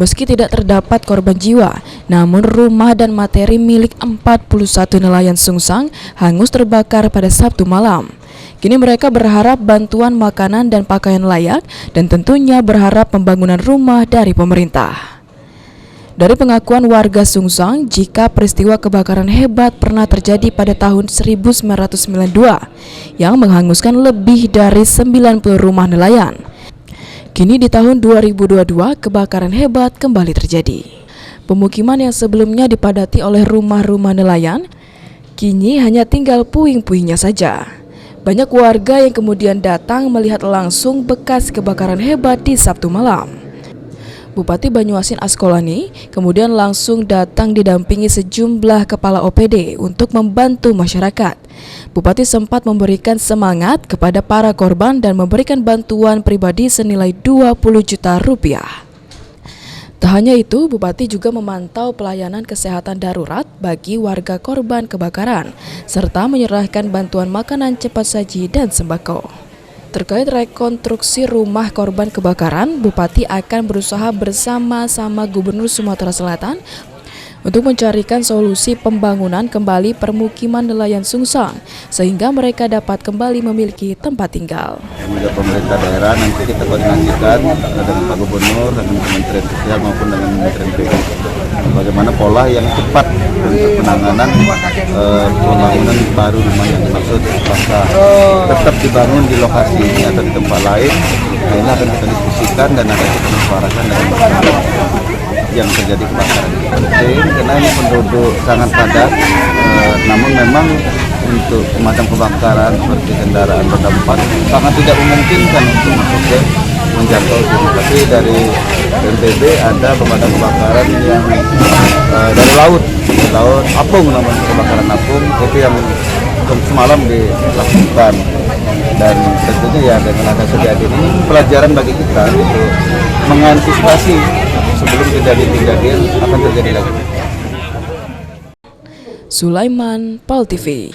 Meski tidak terdapat korban jiwa, namun rumah dan materi milik 41 nelayan Sungsang hangus terbakar pada Sabtu malam. Kini mereka berharap bantuan makanan dan pakaian layak dan tentunya berharap pembangunan rumah dari pemerintah. Dari pengakuan warga Sungsang, jika peristiwa kebakaran hebat pernah terjadi pada tahun 1992 yang menghanguskan lebih dari 90 rumah nelayan. Kini di tahun 2022 kebakaran hebat kembali terjadi. Pemukiman yang sebelumnya dipadati oleh rumah-rumah nelayan, kini hanya tinggal puing-puingnya saja. Banyak warga yang kemudian datang melihat langsung bekas kebakaran hebat di Sabtu malam. Bupati Banyuasin Askolani kemudian langsung datang didampingi sejumlah kepala OPD untuk membantu masyarakat. Bupati sempat memberikan semangat kepada para korban dan memberikan bantuan pribadi senilai 20 juta rupiah. Tak hanya itu, Bupati juga memantau pelayanan kesehatan darurat bagi warga korban kebakaran, serta menyerahkan bantuan makanan cepat saji dan sembako. Terkait rekonstruksi rumah korban kebakaran, Bupati akan berusaha bersama-sama Gubernur Sumatera Selatan untuk mencarikan solusi pembangunan kembali permukiman nelayan Sungsang sehingga mereka dapat kembali memiliki tempat tinggal. Juga pemerintah daerah nanti kita koordinasikan dengan Pak Gubernur, dengan Kementerian Sosial maupun dengan Kementerian PU. Bagaimana pola yang cepat untuk penanganan pembangunan baru rumah yang dimaksud apakah tetap dibangun di lokasi ini atau di tempat lain. Nah, ini akan kita diskusikan dan akan kita musyawarahkan dengan masyarakat yang terjadi kebakaran. Penting karena ini penduduk sangat padat, namun memang untuk pemadam kebakaran seperti kendaraan roda 4 sangat tidak memungkinkan untuk masuk ke menjangkau sini. Tapi dari BNPB ada pemadam kebakaran yang dari laut apung, namanya kebakaran apung, itu yang semalam dilakukan. Dan tentunya ya dengan ada kejadian ini pelajaran bagi kita untuk mengantisipasi sebelum kejadian akan terjadi lagi. Sulaiman, PAL TV.